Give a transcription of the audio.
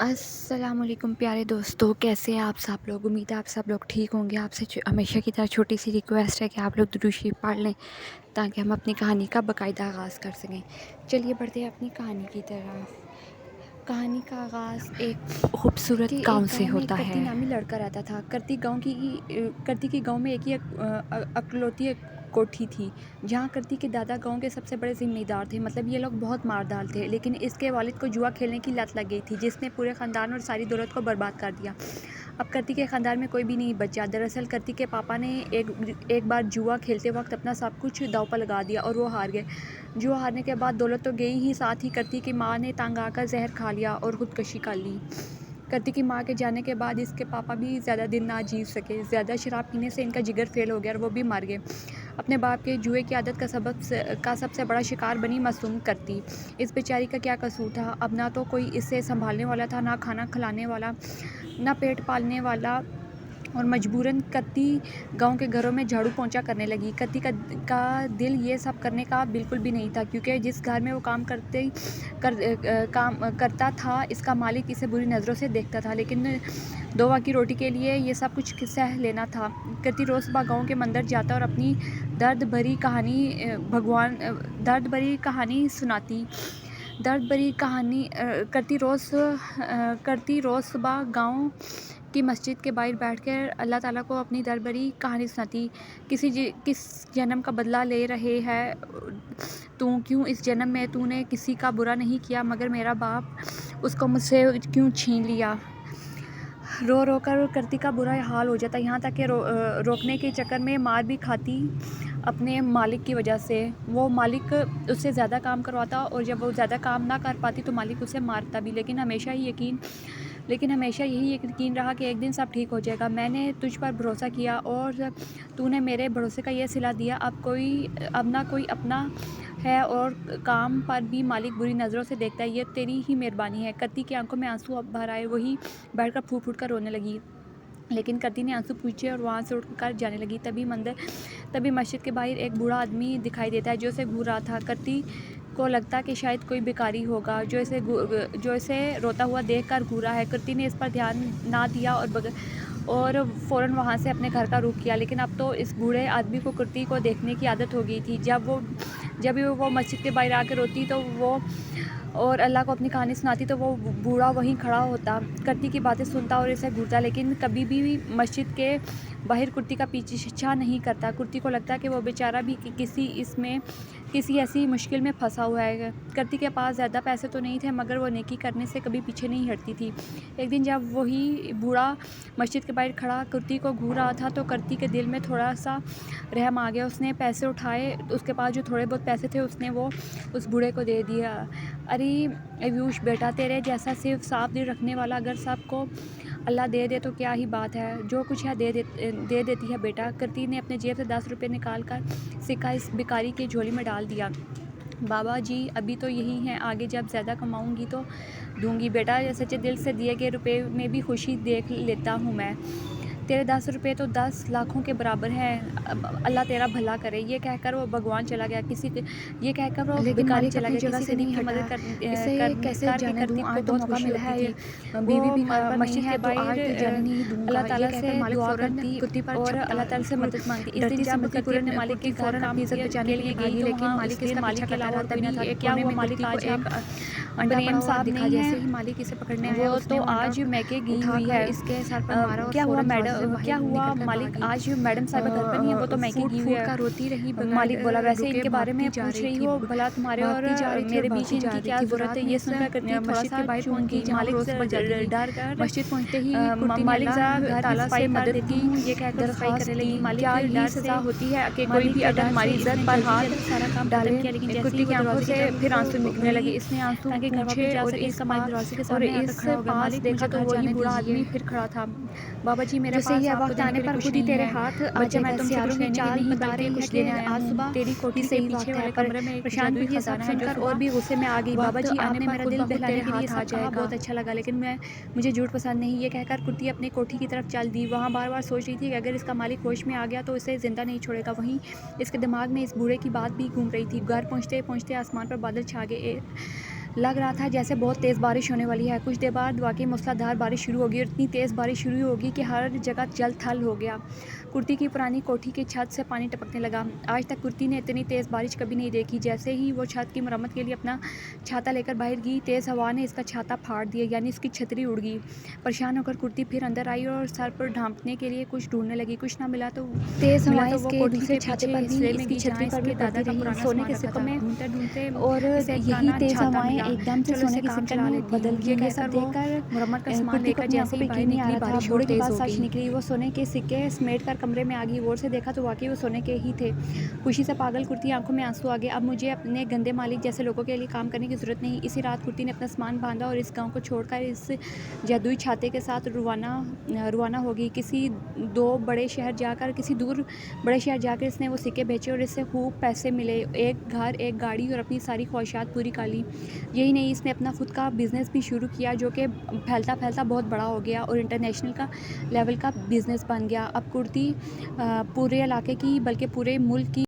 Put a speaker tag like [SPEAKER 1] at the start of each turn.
[SPEAKER 1] अस्सलामुअलैकुम प्यारे दोस्तों, कैसे हैं आप सब लोग। उम्मीद है आप सब लोग ठीक होंगे। आपसे हमेशा की तरह छोटी सी रिक्वेस्ट है कि आप लोग दुरूद शरीफ पढ़ लें ताकि हम अपनी कहानी का बाकायदा आगाज़ कर सकें। चलिए बढ़ते हैं अपनी कहानी की तरफ। कहानी का आगाज़ एक खूबसूरत
[SPEAKER 2] कि
[SPEAKER 1] गांव
[SPEAKER 2] एक
[SPEAKER 1] से
[SPEAKER 2] गांव में एक
[SPEAKER 1] होता
[SPEAKER 2] करती
[SPEAKER 1] है।
[SPEAKER 2] नामी लड़का रहता था। करती के गांव में एक ही अकलौती एक कोठी थी, जहां करती के दादा गांव के सबसे बड़े जिम्मेदार थे। मतलब ये लोग बहुत मारदार थे, लेकिन इसके वालिद को जुआ खेलने की लत लग गई थी, जिसने पूरे ख़ानदान और सारी दौलत को बर्बाद कर दिया। अब करती के ख़ानदान में कोई भी नहीं बचा। दरअसल करती के पापा ने एक बार जुआ खेलते वक्त अपना सब कुछ दांव पर लगा दिया और वो हार गए। जुआ हारने के बाद दौलत तो गई ही, साथ ही करती की माँ ने तंग आकर जहर खा लिया और ख़ुदकशी कर ली। करती की माँ के जाने के बाद इसके पापा भी ज़्यादा दिन ना जी सके। ज़्यादा शराब पीने से इनका जिगर फेल हो गया और वो भी मर गए। अपने बाप के जुए की आदत का सबसे बड़ा शिकार बनी मासूम करती। इस बेचारी का क्या कसूर था। अब ना तो कोई इसे संभालने वाला था, ना खाना खिलाने वाला, ना पेट पालने वाला, और मजबूरन कत्ती गांव के घरों में झाड़ू पोंछा करने लगी। कत्ती का दिल ये सब करने का बिल्कुल भी नहीं था, क्योंकि जिस घर में वो काम करता था, इसका मालिक इसे बुरी नज़रों से देखता था। लेकिन दो वक्त की रोटी के लिए ये सब कुछ सह लेना था। कत्ती रोज़ सुबह गांव के मंदिर जाता और अपनी दर्द भरी कहानी दर्द भरी कहानी सुनाती। दर्द भरी कहानी करती रोज़ सुबह गांव की मस्जिद के बाहर बैठकर अल्लाह ताला को अपनी दर्द भरी कहानी सुनाती। किस जन्म का बदला ले रहे है तू, क्यों इस जन्म में तूने किसी का बुरा नहीं किया, मगर मेरा बाप उसको मुझसे क्यों छीन लिया। रो रो कर करती का बुरा हाल हो जाता, यहाँ तक कि रोकने के चक्कर में मार भी खाती अपने मालिक की वजह से। वो मालिक उससे ज़्यादा काम करवाता और जब वो ज़्यादा काम ना कर पाती तो मालिक उसे मारता भी। लेकिन हमेशा यही यकीन रहा कि एक दिन सब ठीक हो जाएगा। मैंने तुझ पर भरोसा किया और तूने मेरे भरोसे का ये सिला दिया। अब ना कोई अपना है और काम पर भी मालिक बुरी नज़रों से देखता है। ये तेरी ही मेहरबानी है। कत्ती की आंखों में आंसू अब भर आए। वही बैठकर फूट फूट कर रोने लगी। लेकिन कत्ती ने आंसू पूछे और वहाँ से उठकर जाने लगी। तभी मस्जिद के बाहर एक बूढ़ा आदमी दिखाई देता है, जो इसे घूर रहा था। कत्ती को लगता कि शायद कोई भिखारी होगा जो इसे रोता हुआ देखकर घूरा है। कत्ती ने इस पर ध्यान ना दिया और फ़ौरन वहाँ से अपने घर का रुख किया। लेकिन अब तो इस बूढ़े आदमी को कत्ती को देखने की आदत हो गई थी। जब भी वो मस्जिद के बाहर आकर रोती तो वो और अल्लाह को अपनी कहानी सुनाती तो वो बूढ़ा वहीं खड़ा होता, कत्ती की बातें सुनता और इसे घूरता, लेकिन कभी भी मस्जिद के बाहर कुर्ती का पीछा नहीं करता। कुर्ती को लगता कि वो बेचारा भी किसी ऐसी मुश्किल में फंसा हुआ है। कत्ती के पास ज़्यादा पैसे तो नहीं थे, मगर वो नेकी करने से कभी पीछे नहीं हटती थी। एक दिन जब वही बूढ़ा मस्जिद के बाहर खड़ा कुर्ती को घूर रहा था तो कत्ती के दिल में थोड़ा सा रहम आ गया। उसने पैसे उठाए, उसके पास जो थोड़े बहुत पैसे थे उसने वो उस बूढ़े को दे दिया। अरे अयूश बेटा, तेरे जैसा सिर्फ साफ दिल रखने वाला अगर सबको अल्लाह दे दे तो क्या ही बात है। जो कुछ है दे देती है बेटा। कत्ती ने अपने जेब से 10 रुपये निकाल कर सिक्का इस भिखारी की झोली में डाल दिया। बाबा जी अभी तो यही हैं, आगे जब ज़्यादा कमाऊंगी तो दूंगी। बेटा, सच्चे दिल से दिए गए रुपए में भी खुशी देख लेता हूँ मैं। तेरे 10 रुपये तो 10 लाखों के बराबर हैं। अल्लाह तेरा भला करे। ये कहकर वो भगवान चला गया। ये कहकर वो
[SPEAKER 1] लेकिन
[SPEAKER 2] भिखारी
[SPEAKER 1] मालिक
[SPEAKER 2] चला
[SPEAKER 1] अपनी
[SPEAKER 2] गया।
[SPEAKER 1] जगह
[SPEAKER 2] किसी
[SPEAKER 1] से
[SPEAKER 2] गरीब
[SPEAKER 1] नहीं
[SPEAKER 2] की
[SPEAKER 1] हटा।
[SPEAKER 2] मदद
[SPEAKER 1] इसे कैसे
[SPEAKER 2] करके
[SPEAKER 1] जाने दूँ,
[SPEAKER 2] करती को
[SPEAKER 1] आज तो
[SPEAKER 2] बहुत
[SPEAKER 1] मौका
[SPEAKER 2] खुशी
[SPEAKER 1] मिला
[SPEAKER 2] होती
[SPEAKER 1] है,
[SPEAKER 2] थी। वो
[SPEAKER 1] बीवी भी घर पर नहीं
[SPEAKER 2] मस्जिद
[SPEAKER 1] है
[SPEAKER 2] के
[SPEAKER 1] तो
[SPEAKER 2] बाहर
[SPEAKER 1] आज तो जाने नहीं दूंगा।
[SPEAKER 2] अल्लाह
[SPEAKER 1] ये
[SPEAKER 2] ताला से
[SPEAKER 1] कहकर मालिक
[SPEAKER 2] दुआ
[SPEAKER 1] फ़ौरन
[SPEAKER 2] करती
[SPEAKER 1] कुर्ती पर
[SPEAKER 2] और
[SPEAKER 1] झपटा।
[SPEAKER 2] अल्लाह ताला से मदद मांगती। इस दिन
[SPEAKER 1] डरती सी
[SPEAKER 2] जब
[SPEAKER 1] मुर्गी
[SPEAKER 2] करती अपने मालिक के
[SPEAKER 1] कुर्ती
[SPEAKER 2] घर
[SPEAKER 1] फ़ौरन
[SPEAKER 2] काम
[SPEAKER 1] अपनी इज़्ज़त बचाने
[SPEAKER 2] के
[SPEAKER 1] के लिए
[SPEAKER 2] लिए
[SPEAKER 1] भागी,
[SPEAKER 2] गई तो
[SPEAKER 1] लेकिन
[SPEAKER 2] वहाँ उस
[SPEAKER 1] मालिक
[SPEAKER 2] दिन
[SPEAKER 1] इसका
[SPEAKER 2] मालिक
[SPEAKER 1] पीछा
[SPEAKER 2] के
[SPEAKER 1] करता
[SPEAKER 2] अलावा
[SPEAKER 1] रहा।
[SPEAKER 2] और कोई
[SPEAKER 1] तभी
[SPEAKER 2] ना था। क्या
[SPEAKER 1] कोने
[SPEAKER 2] हुआ,
[SPEAKER 1] में
[SPEAKER 2] मालिक
[SPEAKER 1] कुर्ती को
[SPEAKER 2] आज
[SPEAKER 1] एक
[SPEAKER 2] हम
[SPEAKER 1] अंडा
[SPEAKER 2] बनेम
[SPEAKER 1] पड़ा हुआ
[SPEAKER 2] साहब
[SPEAKER 1] दिखा।
[SPEAKER 2] नहीं
[SPEAKER 1] जैसे
[SPEAKER 2] है।
[SPEAKER 1] ही मालिक इसे पकड़ने आया,
[SPEAKER 2] वो
[SPEAKER 1] उसने
[SPEAKER 2] तो
[SPEAKER 1] वो अंडा
[SPEAKER 2] आज मैके गई हुई
[SPEAKER 1] उठाकर
[SPEAKER 2] है।
[SPEAKER 1] इसके सर पर मारा और
[SPEAKER 2] क्या हुआ
[SPEAKER 1] फ़ौरन दरवाजे से बाहर
[SPEAKER 2] क्या हुआ
[SPEAKER 1] निकल कर
[SPEAKER 2] मालिक,
[SPEAKER 1] भागी।
[SPEAKER 2] आज मैडम साहिबा घर पर नहीं है, वो तो मैके
[SPEAKER 1] फूट
[SPEAKER 2] गई हुई
[SPEAKER 1] फूट
[SPEAKER 2] है।
[SPEAKER 1] कर रोती रही, बगैर
[SPEAKER 2] मालिक बोला, वैसे
[SPEAKER 1] रुके
[SPEAKER 2] इनके बारे
[SPEAKER 1] भागती
[SPEAKER 2] में
[SPEAKER 1] जा
[SPEAKER 2] पूछ
[SPEAKER 1] रही
[SPEAKER 2] रही
[SPEAKER 1] थी।
[SPEAKER 2] हो, भला तुम्हारे और
[SPEAKER 1] भागती जा रही थी और
[SPEAKER 2] मेरे बीच
[SPEAKER 1] भागती जा
[SPEAKER 2] इनकी
[SPEAKER 1] रही
[SPEAKER 2] क्या
[SPEAKER 1] थी। वो
[SPEAKER 2] ज़रूरत है।
[SPEAKER 1] रात में
[SPEAKER 2] ये
[SPEAKER 1] इस
[SPEAKER 2] सुनकर
[SPEAKER 1] कत्ती
[SPEAKER 2] थोड़ा
[SPEAKER 1] मस्जिद
[SPEAKER 2] सा
[SPEAKER 1] के बाहर
[SPEAKER 2] चूक
[SPEAKER 1] पहुंची,
[SPEAKER 2] गई।
[SPEAKER 1] जहां वो
[SPEAKER 2] मालिक
[SPEAKER 1] रोज़ सुबह जाती थी।
[SPEAKER 2] डर कर
[SPEAKER 1] मस्जिद पहुंचते ही कुर्ती ने
[SPEAKER 2] मालिक
[SPEAKER 1] अल्लाह
[SPEAKER 2] साहब घर की
[SPEAKER 1] ताला
[SPEAKER 2] सफाई
[SPEAKER 1] से
[SPEAKER 2] कर
[SPEAKER 1] मदद
[SPEAKER 2] देती
[SPEAKER 1] की
[SPEAKER 2] हूँ, ये कहकर सफाई
[SPEAKER 1] दरख्वास्त
[SPEAKER 2] करने
[SPEAKER 1] की।
[SPEAKER 2] लगी। मालिक
[SPEAKER 1] क्या
[SPEAKER 2] के
[SPEAKER 1] ही
[SPEAKER 2] डर
[SPEAKER 1] सज़ा
[SPEAKER 2] से
[SPEAKER 1] होती है कि कोई
[SPEAKER 2] मालिक
[SPEAKER 1] भी
[SPEAKER 2] के
[SPEAKER 1] अगर
[SPEAKER 2] डर
[SPEAKER 1] हमारी
[SPEAKER 2] से
[SPEAKER 1] इज्जत
[SPEAKER 2] इसने
[SPEAKER 1] पर
[SPEAKER 2] जल्दी
[SPEAKER 1] हाथ
[SPEAKER 2] जल्दी सारा काम खत्म
[SPEAKER 1] डाले।
[SPEAKER 2] किया, लेकिन जैसे ही
[SPEAKER 1] कुर्ती
[SPEAKER 2] वो
[SPEAKER 1] की आंखों
[SPEAKER 2] दरवाजे की
[SPEAKER 1] से
[SPEAKER 2] तरफ मुड़ी
[SPEAKER 1] फिर
[SPEAKER 2] तो
[SPEAKER 1] आंसू निकलने लगे।
[SPEAKER 2] वही
[SPEAKER 1] इसने आंसू
[SPEAKER 2] ताकि घर
[SPEAKER 1] पूछे
[SPEAKER 2] वापस जा
[SPEAKER 1] और
[SPEAKER 2] सके,
[SPEAKER 1] इस
[SPEAKER 2] इसका मालिक दरवाजे के
[SPEAKER 1] और
[SPEAKER 2] सामने आकर
[SPEAKER 1] इस
[SPEAKER 2] खड़ा हो गया।
[SPEAKER 1] पास
[SPEAKER 2] मालिक,
[SPEAKER 1] देखा
[SPEAKER 2] मुझे
[SPEAKER 1] तो
[SPEAKER 2] घर
[SPEAKER 1] वही
[SPEAKER 2] जाने
[SPEAKER 1] बूढ़ा
[SPEAKER 2] दीजिए।
[SPEAKER 1] आदमी फिर खड़ा था। बाबा जी, मेरे
[SPEAKER 2] जैसे ही
[SPEAKER 1] पास
[SPEAKER 2] अब
[SPEAKER 1] आपको
[SPEAKER 2] वक्त
[SPEAKER 1] देने
[SPEAKER 2] आने
[SPEAKER 1] के लिए
[SPEAKER 2] पर
[SPEAKER 1] कुछ
[SPEAKER 2] खुद ही
[SPEAKER 1] नहीं
[SPEAKER 2] तेरे
[SPEAKER 1] है।
[SPEAKER 2] हाथ आ
[SPEAKER 1] बच्चा, मैं
[SPEAKER 2] जाएगा।
[SPEAKER 1] तुमसे
[SPEAKER 2] सियारों
[SPEAKER 1] कुछ
[SPEAKER 2] ने
[SPEAKER 1] लेने के
[SPEAKER 2] चाल
[SPEAKER 1] लिए नहीं
[SPEAKER 2] बता
[SPEAKER 1] बल्कि
[SPEAKER 2] रही है
[SPEAKER 1] कुछ
[SPEAKER 2] कि
[SPEAKER 1] देने आया
[SPEAKER 2] आज
[SPEAKER 1] हूँ।
[SPEAKER 2] सुबह
[SPEAKER 1] तेरी
[SPEAKER 2] ही
[SPEAKER 1] कोठी के
[SPEAKER 2] सही
[SPEAKER 1] पीछे
[SPEAKER 2] वक्त है।
[SPEAKER 1] वाले
[SPEAKER 2] पर
[SPEAKER 1] कमरे में एक
[SPEAKER 2] प्रशांत
[SPEAKER 1] जादुई
[SPEAKER 2] भी ये सब
[SPEAKER 1] खजाना है जो
[SPEAKER 2] सुनकर और
[SPEAKER 1] सुबह
[SPEAKER 2] भी गुस्से में आ गई। बाबा
[SPEAKER 1] वक्त
[SPEAKER 2] जी,
[SPEAKER 1] आने
[SPEAKER 2] आपने
[SPEAKER 1] पर
[SPEAKER 2] मेरा
[SPEAKER 1] खुद
[SPEAKER 2] दिल
[SPEAKER 1] ब खुद
[SPEAKER 2] बहलाने
[SPEAKER 1] तेरे
[SPEAKER 2] के लिए
[SPEAKER 1] हाथ आ
[SPEAKER 2] सब कहा,
[SPEAKER 1] जाएगा।
[SPEAKER 2] बहुत अच्छा लगा, लेकिन मुझे झूठ पसंद नहीं। ये कहकर कुर्ती अपनी कोठी की तरफ चल दी। वहाँ बार बार सोच रही थी कि अगर इसका मालिक होश में आ गया तो इसे ज़िंदा नहीं छोड़ेगा। वहीं इसके दिमाग में इस बूढ़े की बात भी घूम रही थी। घर पहुँचते पहुँचते आसमान पर बादल छा गए। लग रहा था जैसे बहुत तेज़ बारिश होने वाली है। कुछ देर बाद वाक़ई मूसलाधार बारिश शुरू हो गई और इतनी तेज़ बारिश शुरू हो गई कि हर जगह जल-थल हो गया। कुर्ती की पुरानी कोठी की छत से पानी टपकने लगा। आज तक कुर्ती ने इतनी तेज़ बारिश कभी नहीं देखी। जैसे ही वो छत की मरम्मत के लिए अपना छाता लेकर बाहर गई, तेज़ हवा ने इसका छाता फाड़ दिया, यानी उसकी छतरी उड़ गई। परेशान होकर कुर्ती फिर अंदर आई और सर पर ढाँपने के लिए कुछ ढूँढने लगी। कुछ ना मिला तो
[SPEAKER 1] तेज़ हवाएँ
[SPEAKER 2] वो
[SPEAKER 1] इसके
[SPEAKER 2] कोठी
[SPEAKER 1] दूसरे
[SPEAKER 2] के
[SPEAKER 1] छाते
[SPEAKER 2] पीछे
[SPEAKER 1] पर भी,
[SPEAKER 2] हिस्से में
[SPEAKER 1] इसकी
[SPEAKER 2] गई
[SPEAKER 1] छतरी
[SPEAKER 2] जहाँ
[SPEAKER 1] पर भी
[SPEAKER 2] इसके दादा
[SPEAKER 1] पड़ती
[SPEAKER 2] का
[SPEAKER 1] रही
[SPEAKER 2] पुराना
[SPEAKER 1] सोने
[SPEAKER 2] सामान
[SPEAKER 1] के
[SPEAKER 2] रखा
[SPEAKER 1] सिक्कों
[SPEAKER 2] था।
[SPEAKER 1] में।
[SPEAKER 2] ढूँढते-ढूँढते
[SPEAKER 1] और
[SPEAKER 2] इसे एक
[SPEAKER 1] यही
[SPEAKER 2] पुराना
[SPEAKER 1] तेज़
[SPEAKER 2] छाता
[SPEAKER 1] हवाएँ
[SPEAKER 2] मिला।
[SPEAKER 1] एकदम से
[SPEAKER 2] चलो
[SPEAKER 1] सोने
[SPEAKER 2] इसे
[SPEAKER 1] के
[SPEAKER 2] काम
[SPEAKER 1] सिक्कों
[SPEAKER 2] चला
[SPEAKER 1] में
[SPEAKER 2] लेती
[SPEAKER 1] बदल
[SPEAKER 2] हूँ।
[SPEAKER 1] गई।
[SPEAKER 2] ये
[SPEAKER 1] ये
[SPEAKER 2] कहकर
[SPEAKER 1] सब
[SPEAKER 2] वो
[SPEAKER 1] देखकर
[SPEAKER 2] मुरम्मत का सामान
[SPEAKER 1] कुर्ती को
[SPEAKER 2] लेकर
[SPEAKER 1] अपनी
[SPEAKER 2] जैसे
[SPEAKER 1] आँखों
[SPEAKER 2] ही
[SPEAKER 1] पे
[SPEAKER 2] बाहर
[SPEAKER 1] यकीन नहीं आ
[SPEAKER 2] निकली,
[SPEAKER 1] रहा था।
[SPEAKER 2] बारिश और
[SPEAKER 1] बूढ़े के
[SPEAKER 2] तेज़
[SPEAKER 1] पास
[SPEAKER 2] हो
[SPEAKER 1] सच
[SPEAKER 2] गई।
[SPEAKER 1] निकली। वो सोने के सिक्के समेट कर कमरे में आ गई। गौर से देखा तो वाक़ई वो सोने के ही थे। खुशी से पागल कुर्ती, आँखों में आँसू आ गए। अब मुझे अपने गंदे मालिक जैसे लोगों के लिए काम करने की ज़रूरत नहीं। इसी रात कुर्ती ने अपना सामान बाँधा और इस गाँव को छोड़कर इस जादुई छाते के साथ रवाना हो गई। किसी दूर बड़े शहर जाकर इसने वो सिक्के बेचे और इससे खूब पैसे मिले। एक घर, एक गाड़ी और अपनी सारी ख्वाहिशात पूरी कर ली। यही नहीं, इसने अपना खुद का बिज़नेस भी शुरू किया जो कि फैलता-फैलता बहुत बड़ा हो गया और इंटरनेशनल का लेवल का बिज़नेस बन गया। अब कुर्ती पूरे इलाके की बल्कि पूरे मुल्क की